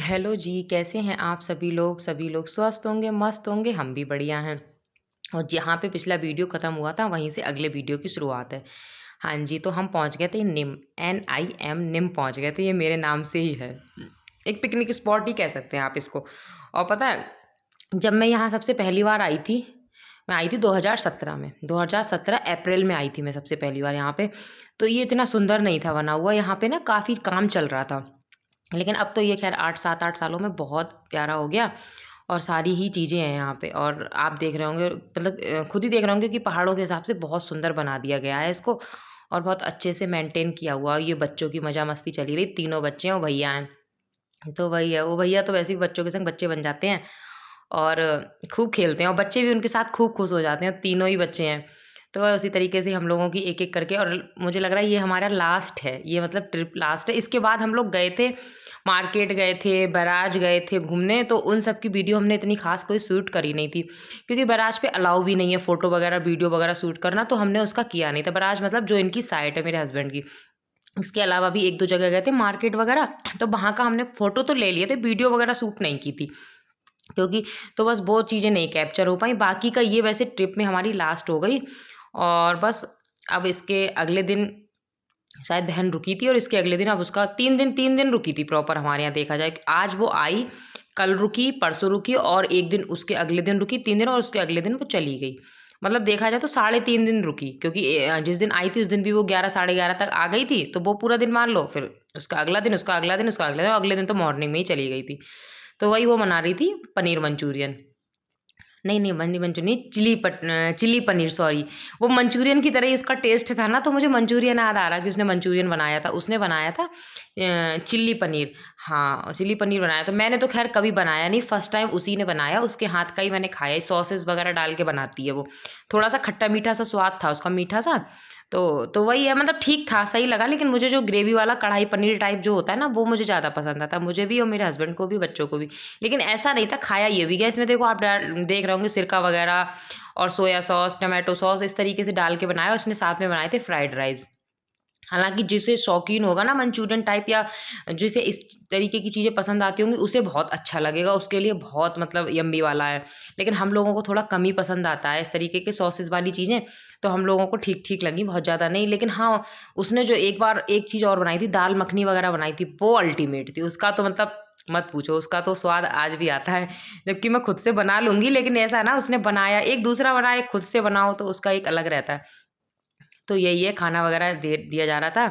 Hello जी, कैसे हैं आप सभी लोग? सभी लोग स्वस्थ होंगे, मस्त होंगे, हम भी बढ़िया हैं। और जहाँ पे पिछला वीडियो ख़त्म हुआ था, वहीं से अगले वीडियो की शुरुआत है। हाँ जी, तो हम पहुँच गए थे निम, NIM निम पहुँच गए थे, ये मेरे नाम से ही है। एक पिकनिक स्पॉट ही कह सकते हैं आप इसको। और पता है, जब मैं यहाँ सबसे पहली बार आई थी, मैं आई थी 2017 में। 2017 अप्रैल में आई थी मैं सबसे पहली बार यहाँ पे। तो ये इतना सुंदर नहीं था बना हुआ, यहाँ पे ना काफ़ी काम चल रहा था। लेकिन अब तो ये ख़ैर 8 सालों में बहुत प्यारा हो गया और सारी ही चीज़ें हैं यहाँ पे। और आप देख रहे होंगे, मतलब खुद ही देख रहे होंगे कि पहाड़ों के हिसाब से बहुत सुंदर बना दिया गया है इसको और बहुत अच्छे से मेंटेन किया हुआ। ये बच्चों की मज़ा मस्ती चली रही, तीनों बच्चे हैं और भैया हैं। तो वही है, वो भैया तो वैसे ही बच्चों के संग बच्चे बन जाते हैं और खूब खेलते हैं और बच्चे भी उनके साथ खूब खुश हो जाते हैं, तीनों ही बच्चे हैं। तो उसी तरीके से हम लोगों की एक-एक करके, और मुझे लग रहा है ये हमारा लास्ट है, ये मतलब ट्रिप लास्ट है। इसके बाद हम लोग गए थे, मार्केट गए थे, बैराज गए थे घूमने, तो उन सब की वीडियो हमने इतनी ख़ास कोई शूट करी नहीं थी, क्योंकि बैराज पे अलाउ भी नहीं है फ़ोटो वगैरह, वीडियो वगैरह शूट करना, तो हमने उसका किया नहीं था। बैराज मतलब जो इनकी साइट है मेरे हस्बैंड की। इसके अलावा भी 1-2 जगह गए थे मार्केट वगैरह, तो वहाँ का हमने फ़ोटो तो ले लिए थे, वीडियो वगैरह शूट नहीं की थी। क्योंकि तो बस वो चीज़ें नहीं कैप्चर हो पाई। बाकी का ये वैसे ट्रिप में हमारी लास्ट हो गई और बस अब इसके अगले दिन शायद बहन रुकी थी और इसके अगले दिन अब उसका 3 दिन रुकी थी प्रॉपर हमारे यहाँ देखा जाए। आज वो आई, कल रुकी, परसों रुकी और 1 दिन उसके अगले दिन रुकी, 3 दिन, और उसके अगले दिन वो चली गई। मतलब देखा जाए तो साढ़े 3 दिन रुकी, क्योंकि जिस दिन आई थी उस दिन भी वो 11 साढ़े 11 तक आ गई थी, तो वो पूरा दिन मान लो, फिर उसका अगला दिन, उसका अगला दिन, उसका अगला दिन, और अगले दिन तो मॉर्निंग में ही चली गई थी। तो वही वो बना रही थी पनीर मंचूरियन। नहीं, नहीं, पनीर मंचूरियन नहीं, चिली पनीर, सॉरी। वो मंचूरियन की तरह ही उसका टेस्ट था ना, तो मुझे मंचूरियन याद आ रहा कि उसने मंचूरियन बनाया था। उसने बनाया था चिल्ली पनीर। हाँ, चिल्ली पनीर बनाया था। मैंने तो ख़ैर कभी बनाया नहीं, फर्स्ट टाइम उसी ने बनाया, उसके हाथ का ही मैंने खाया है। सॉसेस वगैरह डाल के बनाती है वो। थोड़ा-सा खट्टा-मीठा सा स्वाद था उसका, मीठा-सा। तो वही है, मतलब ठीक था, सही लगा। लेकिन मुझे जो ग्रेवी वाला कढ़ाई पनीर टाइप जो होता है ना, वो मुझे ज़्यादा पसंद आता है। मुझे भी और मेरे हस्बैंड को भी, बच्चों को भी। लेकिन ऐसा नहीं था, खाया ये भी गया। इसमें देखो आप देख रहे होंगे सिरका वगैरह और सोया सॉस, टमाटो सॉस, इस तरीके से डाल के बनाया। उसने साथ में बनाए थे फ्राइड राइस। हालाँकि जिसे शौकीन होगा ना मंचूरियन टाइप, या जिसे इस तरीके की चीज़ें पसंद आती होंगी, उसे बहुत अच्छा लगेगा, उसके लिए बहुत मतलब यम्मी वाला है। लेकिन हम लोगों को थोड़ा कम ही पसंद आता है इस तरीके के सॉसेस वाली चीज़ें, तो हम लोगों को ठीक-ठीक लगी, बहुत ज़्यादा नहीं। लेकिन हाँ, उसने जो एक बार एक चीज़ और बनाई थी, दाल मखनी वगैरह बनाई थी, वो अल्टीमेट थी। उसका तो मतलब मत पूछो, उसका तो स्वाद आज भी आता है। जबकि मैं खुद से बना लूँगी, लेकिन ऐसा है ना, उसने बनाया, एक दूसरा बनाया, एक खुद से बनाओ, तो उसका एक अलग रहता है। तो यही है, खाना वगैरह दे दिया जा रहा था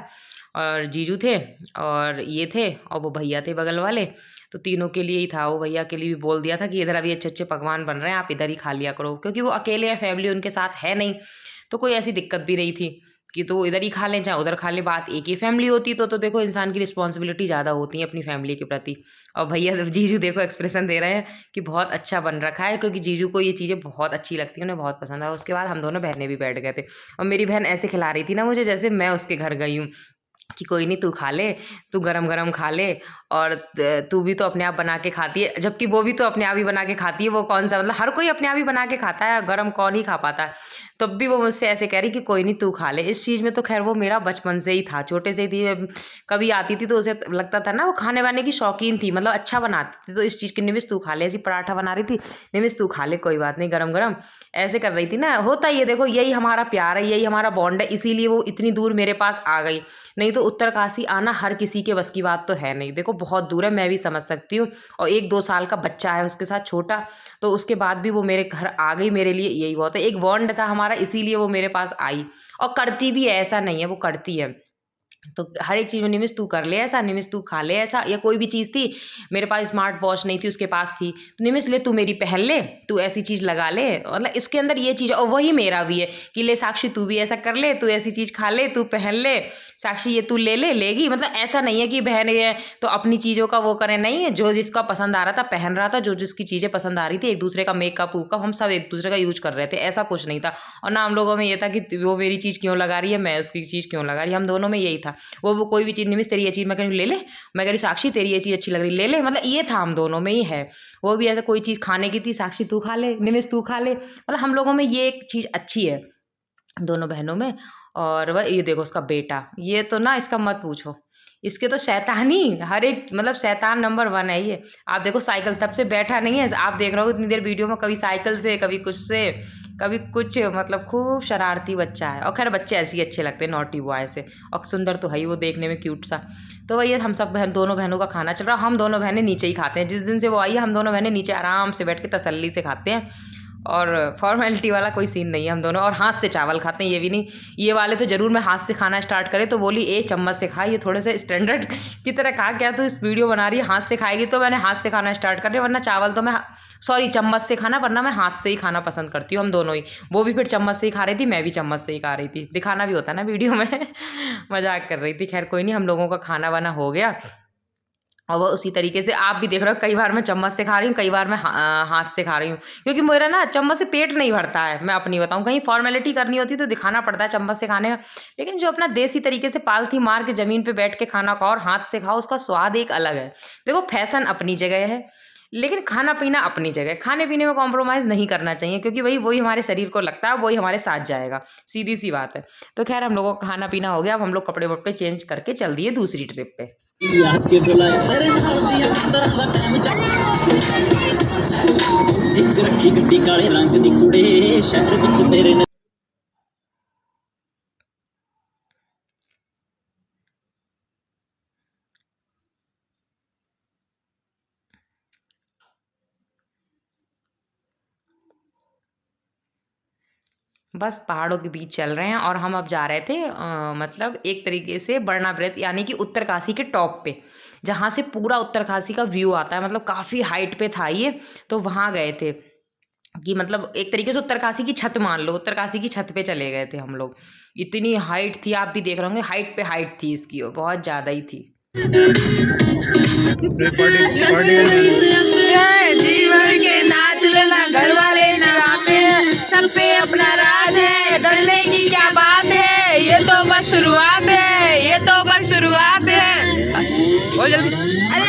और जीजू थे और ये थे और वो भैया थे बगल वाले, तो तीनों के लिए ही था। वो भैया के लिए भी बोल दिया था कि इधर अभी अच्छे-अच्छे पकवान बन रहे हैं, आप इधर ही खा लिया करो, क्योंकि वो अकेले हैं, फैमिली उनके साथ है नहीं, तो कोई ऐसी दिक्कत भी नहीं थी कि तो वो इधर ही खा लें, चाहे उधर खा लें। बात एक ही फैमिली होती तो देखो इंसान की रिस्पॉन्सिबिलिटी ज़्यादा होती है अपनी फैमिली के प्रति। और भैया जीजू देखो एक्सप्रेशन दे रहे हैं कि बहुत अच्छा बन रखा है, क्योंकि जीजू को ये चीज़ें बहुत अच्छी लगती हैं, उन्हें बहुत पसंद है। उसके बाद हम दोनों बहनें भी बैठ गए थे और मेरी बहन ऐसे खिला रही थी ना मुझे, जैसे मैं उसके घर गई हूँ, कि कोई नहीं, तू खा ले, तू गरम-गरम खा ले, और तू भी तो अपने आप बना के खाती है। जबकि वो भी तो अपने आप ही बना के खाती है, वो कौन-सा, मतलब हर कोई अपने आप ही बना के खाता है, गरम कौन ही खा पाता है। तब भी वो मुझसे ऐसे कह रही कि कोई नहीं, तू खा ले। इस चीज़ में तो ख़ैर वो मेरा बचपन से ही था, छोटे से ही थी। कभी आती थी तो उसे लगता था ना, वो खाने-वाने की शौकीन थी, मतलब अच्छा बनाती थी, तो इस चीज़ की, निमिष तू खा ले। ऐसी पराठा बना रही थी, निमिष तू खा ले, कोई बात नहीं, गरम-गरम, ऐसे कर रही थी ना। होता ही है, देखो यही हमारा प्यार है, यही हमारा बॉन्ड है, इसीलिए वो इतनी दूर मेरे पास आ गई। नहीं तो उत्तरकाशी आना हर किसी के बस की बात तो है नहीं। देखो बहुत दूर है, मैं भी समझ सकती हूँ, और 1-2 साल का बच्चा है उसके साथ छोटा, तो उसके बाद भी वो मेरे घर आ गई, मेरे लिए यही बहुत है। एक बॉन्ड था हमारा, इसीलिए वो मेरे पास आई, और करती भी है, ऐसा नहीं है, वो करती है। तो हर एक चीज़ में, निमिष तू कर ले ऐसा, निमिष तू खा ले ऐसा। या कोई भी चीज़ थी, मेरे पास स्मार्ट वॉच नहीं थी, उसके पास थी, तो निमिष ले तू मेरी पहन ले, तू ऐसी चीज़ लगा ले, मतलब इसके अंदर ये चीज़ है। और वही मेरा भी है कि ले साक्षी, तू भी ऐसा कर ले, तू ऐसी चीज़ खा ले, तू पहन ले, साक्षी ये तू ले ले, लेगी। मतलब ऐसा नहीं है कि बहन है तो अपनी चीज़ों का वो करें, नहीं है, जो जिसका पसंद आ रहा था पहन रहा था, जो जिसकी चीज़ें पसंद आ रही थी, एक दूसरे का मेकअप वूकअप हम सब एक दूसरे का यूज कर रहे थे, ऐसा कुछ नहीं था। और ना हम लोगों में ये था कि वो मेरी चीज़ क्यों लगा रही है, मैं उसकी चीज़ क्यों लगा रही है, हम दोनों में यही था। वो कोई भी चीज़, निमिष तेरी ये चीज़, मैं कह रही ले ले, मैं कह रही साक्षी तेरी ये चीज़ अच्छी लग रही, ले ले, मतलब ये था, हम दोनों में ही है। वो भी ऐसा, कोई चीज़ खाने की थी, साक्षी तू खा ले, निमिष तू खा ले, मतलब हम लोगों में ये एक चीज़ अच्छी है दोनों बहनों में। और वह ये देखो उसका बेटा, ये तो ना, इसका मत पूछो, इसके तो शैतानी हर एक मतलब शैतान नंबर 1 है ये। आप देखो साइकिल तब से बैठा नहीं है, आप देख रहे हो इतनी देर वीडियो में, कभी साइकिल से कभी कुछ से कभी कुछ, मतलब खूब शरारती बच्चा है। और खैर बच्चे ऐसे ही अच्छे लगते हैं, नॉटी बॉय से, और सुंदर तो है ही वो देखने में, क्यूट सा। तो वही हम सब दोनों बहनों का खाना चल रहा है। हम दोनों बहनें नीचे ही खाते हैं, जिस दिन से वो आई है हम दोनों बहनें नीचे आराम से बैठ के तसल्ली से खाते हैं, और फॉर्मेलिटी वाला कोई सीन नहीं है हम दोनों। और हाथ से चावल खाते हैं, ये भी नहीं, ये वाले तो ज़रूर मैं हाथ से खाना स्टार्ट करे तो बोली ए चम्मच से खा, ये थोड़े से स्टैंडर्ड की तरह कहा क्या तो इस वीडियो बना रही है हाथ से खाएगी, तो मैंने हाथ से खाना स्टार्ट कर दिया, वरना चावल तो मैं सॉरी चम्मच से खाना, वरना मैं हाथ से ही खाना पसंद करती हूँ, हम दोनों ही। वो भी फिर चम्मच से ही खा रही थी, मैं भी चम्मच से ही खा रही थी, दिखाना भी होता है ना वीडियो में मजाक कर रही थी। खैर कोई नहीं, हम लोगों का खाना वाना हो गया। और वो उसी तरीके से आप भी देख रहे हो, कई बार मैं चम्मच से खा रही हूँ, कई बार मैं हाथ से खा रही हूँ, क्योंकि मेरा ना चम्मच से पेट नहीं भरता है। मैं अपनी बताऊँ, कहीं फॉर्मेलिटी करनी होती तो दिखाना पड़ता है चम्मच से खाने में, लेकिन जो अपना देसी तरीके से पालथी मार के ज़मीन पे बैठ के खाना खाओ और हाथ से खाओ, उसका स्वाद एक अलग है। देखो फैशन अपनी जगह है, लेकिन खाना पीना अपनी जगह। खाने पीने में कॉम्प्रोमाइज़ नहीं करना चाहिए, क्योंकि वही हमारे शरीर को लगता है, वही हमारे साथ जाएगा, सीधी सी बात है। तो खैर हम लोगों का खाना पीना हो गया, अब हम लोग कपड़े वपड़े चेंज करके चल दिए दूसरी ट्रिप पे। रखी गड्डी काले रंग दी कुड़े शहर विच तेरे बस पहाड़ों के बीच चल रहे हैं, और हम अब जा रहे थे मतलब एक तरीके से बर्नाब्रेथ, यानी कि उत्तरकाशी के टॉप पे, जहाँ से पूरा उत्तरकाशी का व्यू आता है, मतलब काफ़ी हाइट पे था ये। तो वहाँ गए थे कि मतलब एक तरीके से उत्तरकाशी की छत मान लो, उत्तरकाशी की छत पे चले गए थे हम लोग। इतनी हाइट थी, आप भी देख रहे होंगे, हाइट पे हाइट थी इसकी, और बहुत ज़्यादा ही थी। जीवन के नाच लेना, घर वाले नवाते हैं, सब पे अपना राज है, डरने की क्या बात है, ये तो बस शुरुआत है, ये तो बस शुरुआत है। अरे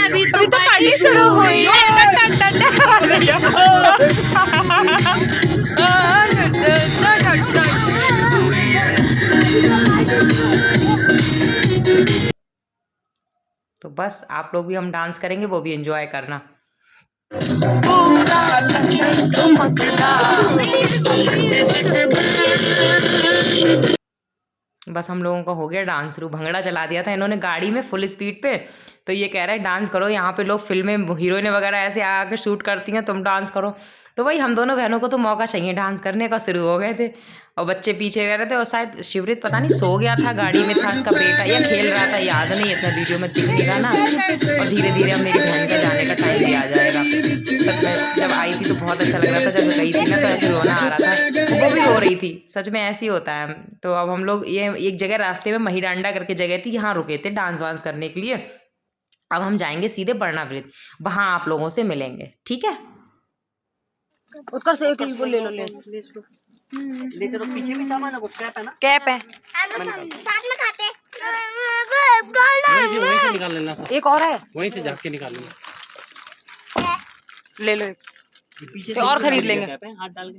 अभी तो पार्टी शुरू हुई है। तो बस आप लोग भी हम डांस करेंगे, वो भी एंजॉय करना। बस हम लोगों का हो गया डांस शुरू, भंगड़ा चला दिया था इन्होंने गाड़ी में फुल स्पीड पे। तो ये कह रहा है डांस करो, यहाँ पे लोग फिल्में हीरोइन वगैरह ऐसे आके शूट करती हैं, तुम डांस करो। तो वही हम दोनों बहनों को तो मौका चाहिए डांस करने का, शुरू हो गए थे। और बच्चे पीछे रह रहे थे, और शायद शिवरित पता नहीं सो गया था, गाड़ी में था इसका बेटा, या खेल रहा था, याद नहीं, इतना वीडियो में दिख नहीं रहा ना। और धीरे धीरे अब मेरी बहन का जाने का टाइम भी आ जाएगा। सच में जब आई थी तो बहुत अच्छा लग रहा था, जब गई थी ना तो ऐसे रोना आ रहा था, वो भी रो रही थी, सच में ऐसे ही होता है। तो अब हम लोग ये एक जगह रास्ते में महिडांडा करके जगह थी, यहाँ रुके थे डांस वांस करने के लिए। अब हम जाएंगे सीधे बर्नाब्रेथ, वहाँ आप लोगों से मिलेंगे, ठीक है। उत्कर्ष एक ले लो, ले चलो, पीछे भी सामान है, वो कैप है ना, कैप है, साथ में खाते वहीं से निकाल लेना, एक और है वहीं से जाके निकाल लेना, ले लो एक और खरीद लेंगे, हाथ डाल के।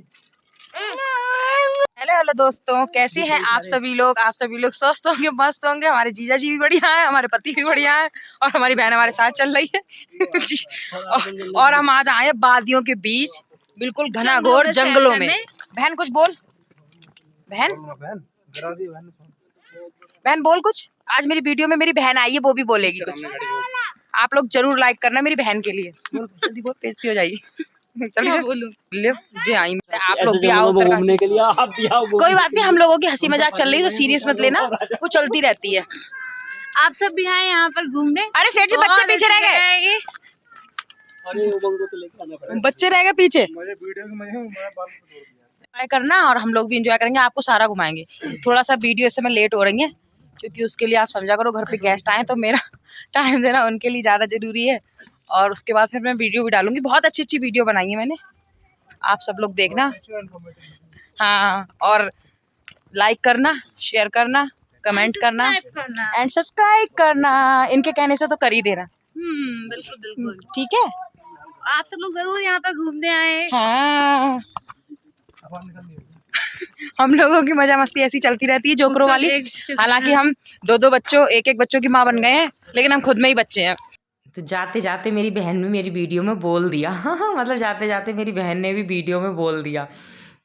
हेलो हेलो दोस्तों, कैसे हैं आप सभी लोग? आप सभी लोग स्वस्थ होंगे, मस्त होंगे। हमारे जीजा जी भी बढ़िया है, हमारे पति भी बढ़िया है, और हमारी बहन हमारे साथ चल रही है। और हम आज आए वादियों के बीच, बिल्कुल घनाघोर जंगलों में। बहन कुछ बोल, बहन बहन बोल कुछ। आज मेरी वीडियो में मेरी बहन आई है, वो भी बोलेगी कुछ। आप लोग जरूर लाइक करना मेरी बहन के लिए, जल्दी बहुत टेस्टी हो जाएगी। जी आई, आप लोग भी आओ घूमने के लिए, आप भी आओ। कोई बात नहीं, हम लोगों की हंसी मजाक चल रही है तो सीरियस मत लेना, वो चलती रहती है। आप सब भी आए यहाँ पर घूमने। अरे सेठ जी बच्चे पीछे रह गए, बच्चे रह गए पीछे। ट्राई करना और हम लोग भी एंजॉय करेंगे, आपको सारा घुमाएंगे। थोड़ा सा वीडियो इस समय लेट हो रही है, क्योंकि उसके लिए आप समझा करो, घर पे गेस्ट आए तो मेरा टाइम देना उनके लिए ज़्यादा ज़रूरी है। और उसके बाद फिर मैं वीडियो भी डालूंगी, बहुत अच्छी अच्छी वीडियो बनाई है मैंने, आप सब लोग देखना। हाँ, और लाइक करना, शेयर करना, कमेंट करना एंड सब्सक्राइब करना। इनके कहने से तो कर ही देना। बिल्कुल बिल्कुल, ठीक है। आप सब लोग जरूर यहाँ पर घूमने आए। हाँ हम लोगों की मजा मस्ती ऐसी चलती रहती है जोकरों वाली। हालांकि हम दो बच्चों एक बच्चों की माँ बन गए हैं, लेकिन हम खुद में ही बच्चे हैं। तो जाते जाते मेरी बहन ने मेरी वीडियो में बोल दिया मतलब जाते जाते मेरी बहन ने भी वीडियो में बोल दिया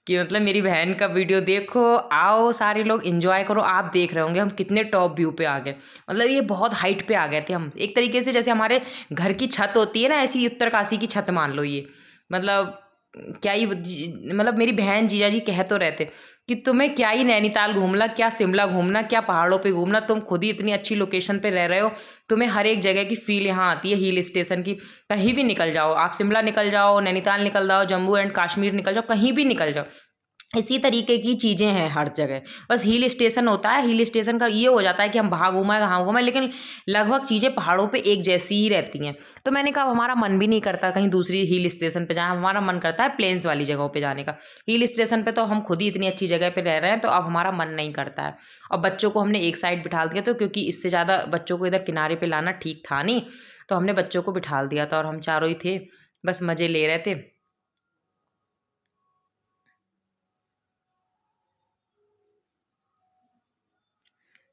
कि मतलब मेरी बहन का वीडियो देखो, आओ सारे लोग एंजॉय करो। आप देख रहे होंगे हम कितने टॉप व्यू पे आ गए, मतलब ये बहुत हाइट पे आ गए थे हम। एक तरीके से जैसे हमारे घर की छत होती है ना, ऐसी उत्तरकाशी की छत मान लो ये। मतलब क्या ही मतलब मेरी बहन जीजा जी कह तो रहते कि तुम्हें क्या ही नैनीताल घूमना, क्या शिमला घूमना, क्या पहाड़ों पे घूमना, तुम खुद ही इतनी अच्छी लोकेशन पे रह रहे हो, तुम्हें हर एक जगह की फील यहाँ आती है हिल स्टेशन की। कहीं भी निकल जाओ आप, शिमला निकल जाओ, नैनीताल निकल जाओ, जम्मू एंड कश्मीर निकल जाओ, कहीं भी निकल जाओ, इसी तरीके की चीज़ें हैं हर जगह। बस हिल स्टेशन होता है, हिल स्टेशन का ये हो जाता है कि हम वहाँ घूमाएं कहाँ घूमाएं, लेकिन लगभग चीज़ें पहाड़ों पे एक जैसी ही रहती हैं। तो मैंने कहा हमारा मन भी नहीं करता कहीं दूसरी हिल स्टेशन पे जाए, हमारा मन करता है प्लेन्स वाली जगहों पे जाने का। हिल स्टेशन पे तो हम खुद ही इतनी अच्छी जगह पे रह रहे हैं, तो अब हमारा मन नहीं करता है। और बच्चों को हमने एक साइड बिठा दिया, तो क्योंकि इससे ज़्यादा बच्चों को इधर किनारे पर लाना ठीक था नहीं, तो हमने बच्चों को बिठा दिया था और हम चारों ही थे, बस मज़े ले रहे थे।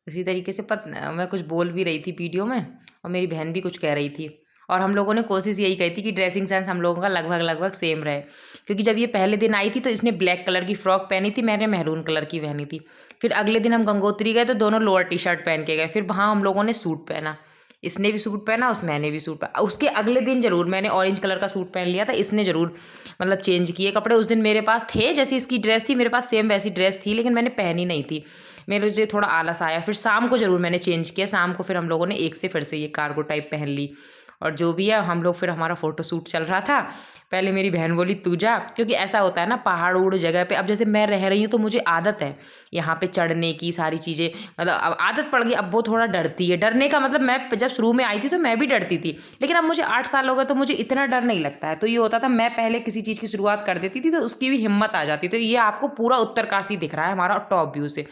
इसी तरीके से मैं कुछ बोल भी रही थी वीडियो में, और मेरी बहन भी कुछ कह रही थी, और हम लोगों ने कोशिश यही कही थी कि ड्रेसिंग सेंस हम लोगों का लगभग लगभग सेम रहे। क्योंकि जब ये पहले दिन आई थी तो इसने ब्लैक कलर की फ्रॉक पहनी थी, मैंने मैरून कलर की पहनी थी। फिर अगले दिन हम गंगोत्री गए तो दोनों लोअर टी शर्ट पहन के गए। फिर वहाँ हम लोगों ने सूट पहना, इसने भी सूट पहना, मैंने भी सूट पहना। उसके अगले दिन ज़रूर मैंने ऑरेंज कलर का सूट पहन लिया था, इसने ज़रूर मतलब चेंज किए कपड़े। उस दिन मेरे पास थे, जैसी इसकी ड्रेस थी मेरे पास सेम वैसी ड्रेस थी, लेकिन मैंने पहनी नहीं थी, मेरे से थोड़ा आलस आया। फिर शाम को ज़रूर मैंने चेंज किया, शाम को फिर हम लोगों ने एक से फिर से ये कार्गो टाइप पहन ली। और जो भी है हम लोग, फिर हमारा फ़ोटो शूट चल रहा था। पहले मेरी बहन बोली तू जा, क्योंकि ऐसा होता है ना पहाड़ उड़ जगह पे। अब जैसे मैं रह रही हूँ तो मुझे आदत है यहाँ पे चढ़ने की, सारी चीज़ें मतलब अब आदत पड़ गई। अब वो थोड़ा डरती है, डरने का मतलब मैं जब शुरू में आई थी तो मैं भी डरती थी, लेकिन अब मुझे 8 साल हो गए तो मुझे इतना डर नहीं लगता है। तो ये होता था मैं पहले किसी चीज़ की शुरुआत कर देती थी तो उसकी भी हिम्मत आ जाती। तो ये आपको पूरा उत्तरकाशी दिख रहा है हमारा टॉप व्यू से।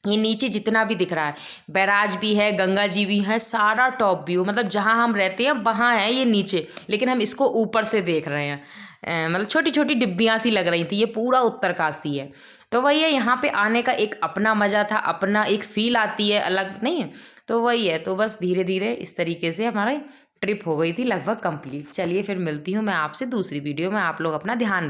ये नीचे जितना भी दिख रहा है, बैराज भी है, गंगा जी भी है, सारा टॉप व्यू, मतलब जहाँ हम रहते हैं वहाँ है ये नीचे, लेकिन हम इसको ऊपर से देख रहे हैं। मतलब छोटी छोटी डिब्बियाँ सी लग रही थी। ये पूरा उत्तरकाशी है। तो वही है, यहाँ पे आने का एक अपना मज़ा था, अपना एक फील आती है अलग, नहीं है? तो वही है। तो बस धीरे धीरे इस तरीके से हमारी ट्रिप हो गई थी लगभग कंप्लीट। चलिए फिर मिलती हूँ मैं आपसे दूसरी वीडियो में। आप लोग अपना ध्यान